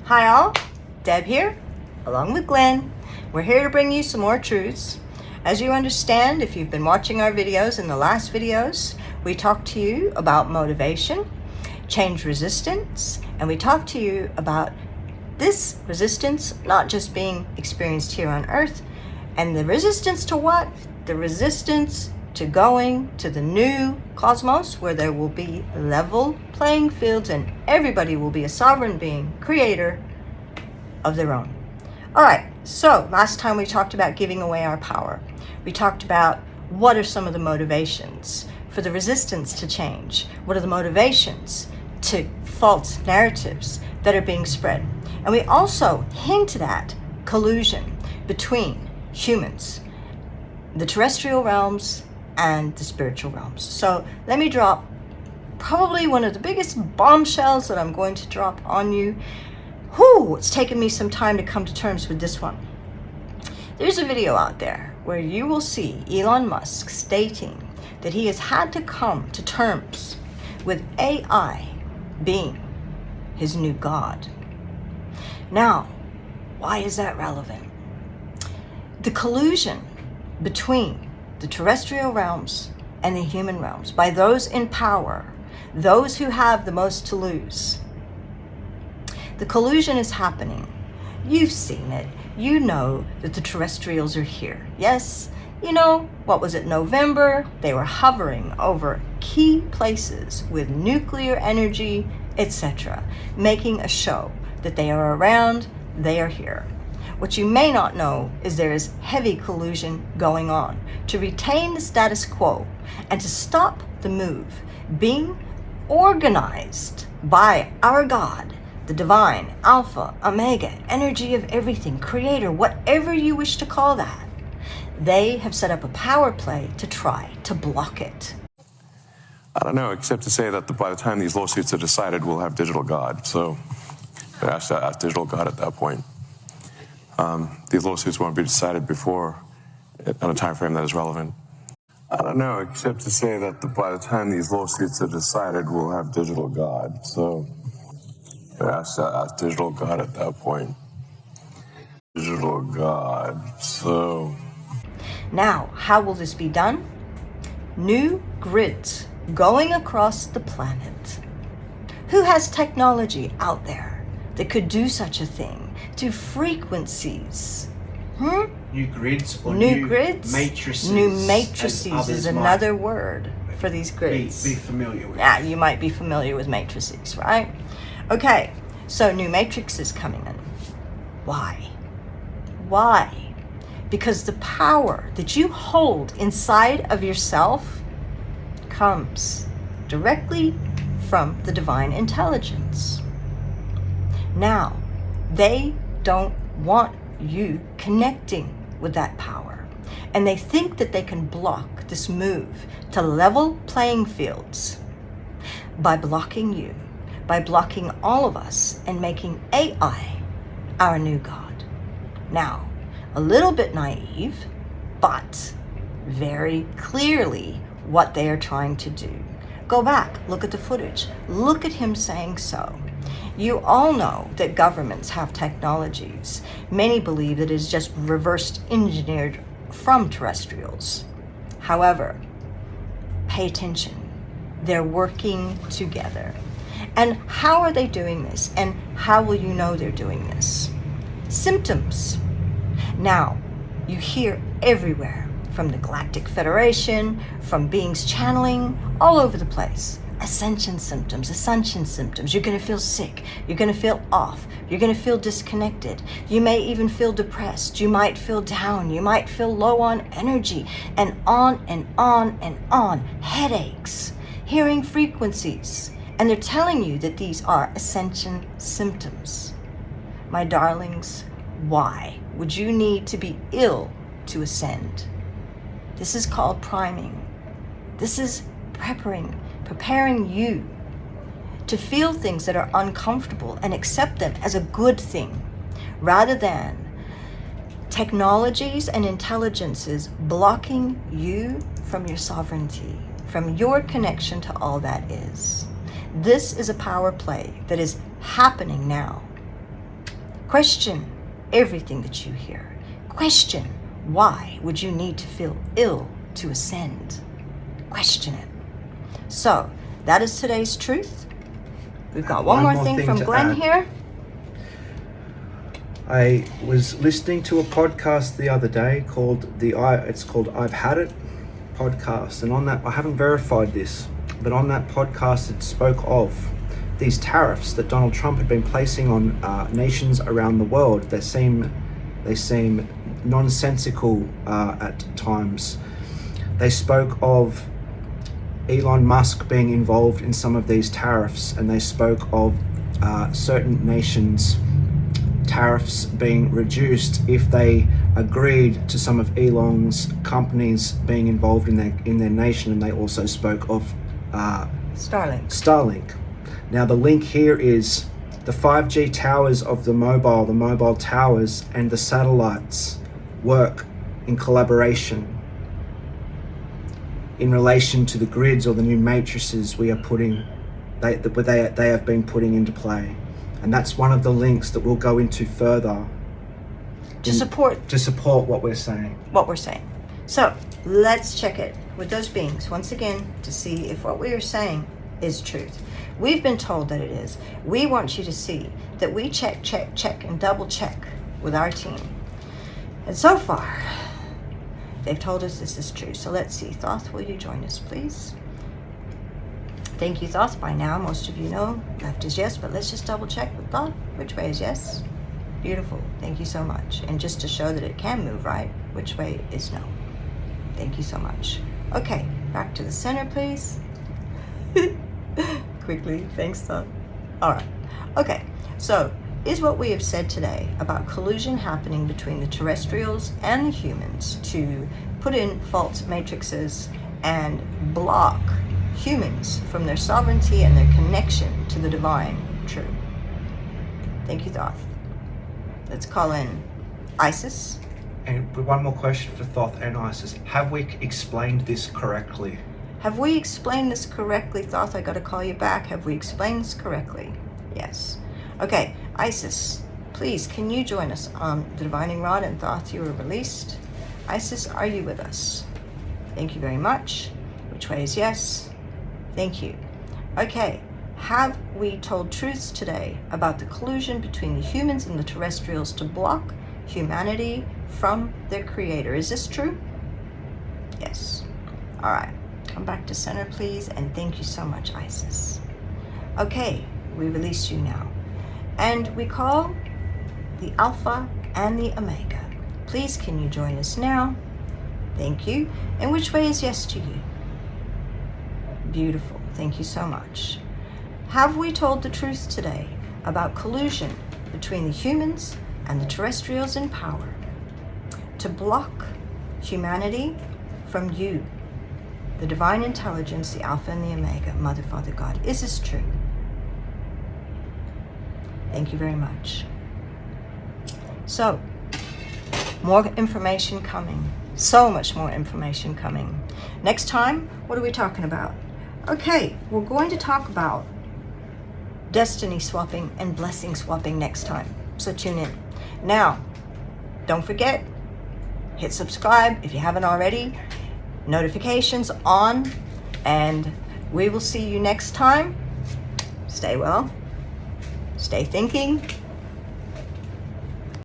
Hi all, Deb here, along with Glenn. We're here to bring you some more truths. As you understand, if you've been watching our videos in the last videos, we talked to you about motivation, change resistance, and we talked to you about this resistance not just being experienced here on Earth, and the resistance to what? The resistance to going to the new cosmos where there will be level playing fields and everybody will be a sovereign being, creator of their own. All right, so last time we talked about giving away our power. We talked about what are some of the motivations for the resistance to change? What are the motivations to false narratives that are being spread? And we also hinted at collusion between humans, the terrestrial realms, and the spiritual realms. So let me drop probably one of the biggest bombshells that I'm going to drop on you. It's taken me some time to come to terms with this one. There's a video out there where you will see Elon Musk stating that he has had to come to terms with AI being his new god. Now, why is that relevant? The collusion between the terrestrial realms and the human realms by those in power, those who have the most to lose. The collusion is happening. You've seen it. You know that the terrestrials are here. Yes, you know, what was it, November? They were hovering over key places with nuclear energy, etc., making a show that they are around, they are here. What you may not know is there is heavy collusion going on to retain the status quo and to stop the move being organized by our God, the divine, Alpha, Omega, energy of everything, creator, whatever you wish to call that. They have set up a power play to try to block it. I don't know, except to say that by the time these lawsuits are decided, we'll have digital God. So ask digital God at that point. These lawsuits won't be decided before on a time frame that is relevant. I don't know, except to say that by the time these lawsuits are decided, we'll have digital God. So ask digital God at that point. Digital God. So now, how will this be done? New grids going across the planet. Who has technology out there that could do such a thing? To frequencies. New grids or new grids? matrices. New matrices is another word for these grids. Be familiar with. Yeah, you might be familiar with matrices, right? Okay, so new matrix is coming in. Why? Why? Because the power that you hold inside of yourself comes directly from the divine intelligence. Now, they don't want you connecting with that power. And they think that they can block this move to level playing fields by blocking you, by blocking all of us and making AI our new God. Now, a little bit naive, but very clearly what they are trying to do. Go back, look at the footage, look at him saying so. You all know that governments have technologies. Many believe that it is just reversed engineered from terrestrials. However, pay attention. They're working together. And how are they doing this? And how will you know they're doing this? Symptoms. Now, you hear everywhere from the Galactic Federation, from beings channeling, all over the place. Ascension symptoms. You're going to feel sick. You're going to feel off. You're going to feel disconnected. You may even feel depressed. You might feel down. You might feel low on energy, and on and on and on. Headaches, hearing frequencies. And they're telling you that these are ascension symptoms. My darlings, why would you need to be ill to ascend? This is called priming. This is preparing you to feel things that are uncomfortable and accept them as a good thing, rather than technologies and intelligences blocking you from your sovereignty, from your connection to all that is. This is a power play that is happening now. Question everything that you hear. Question why would you need to feel ill to ascend? Question it. So, that is today's truth. We've got one more thing from to Glenn add. here. I was listening to a podcast the other day called it's called I've Had It podcast, and on that, I haven't verified this, but on that podcast it spoke of these tariffs that Donald Trump had been placing on nations around the world. They seem nonsensical at times. They spoke of Elon Musk being involved in some of these tariffs, and they spoke of certain nations' tariffs being reduced if they agreed to some of Elon's companies being involved in their nation. And they also spoke of Starlink. Now the link here is the 5G towers of the mobile towers and the satellites work in collaboration in relation to the grids or the new matrices we are putting, they have been putting into play. And that's one of the links that we'll go into further To support what we're saying. So, let's check it with those beings once again to see if what we are saying is truth. We've been told that it is. We want you to see that we check, and double check with our team. And so far, they've told us this is true. So let's see. Thoth, will you join us, please? Thank you, Thoth. By now, most of you know left is yes, but let's just double check with Thoth. Which way is yes? Beautiful. Thank you so much. And just to show that it can move right, which way is no? Thank you so much. Okay, back to the center, please. Quickly. Thanks, Thoth. All right. Okay, so is what we have said today about collusion happening between the terrestrials and the humans to put in false matrices and block humans from their sovereignty and their connection to the divine true? Thank you, Thoth. Let's call in Isis. And one more question for Thoth and Isis. Have we explained this correctly? Have we explained this correctly, Thoth? I gotta call you back. Have we explained this correctly? Yes. Okay, Isis, please, can you join us on the Divining Rod? And Thoth, you were released. Isis, are you with us? Thank you very much. Which way is yes? Thank you. Okay, have we told truths today about the collusion between the humans and the terrestrials to block humanity from their creator? Is this true? Yes. All right. Come back to center, please, and thank you so much, Isis. Okay, we release you now. And we call the Alpha and the Omega. Please, can you join us now? Thank you. And which way is yes to you? Beautiful. Thank you so much. Have we told the truth today about collusion between the humans and the terrestrials in power to block humanity from you, the divine intelligence, the Alpha and the Omega, Mother, Father, God? Is this true? Thank you very much. So, more information coming. So much more information coming. Next time, what are we talking about? Okay, we're going to talk about destiny swapping and blessing swapping next time. So tune in. Now, don't forget, hit subscribe if you haven't already. Notifications on, and we will see you next time. Stay well, stay thinking,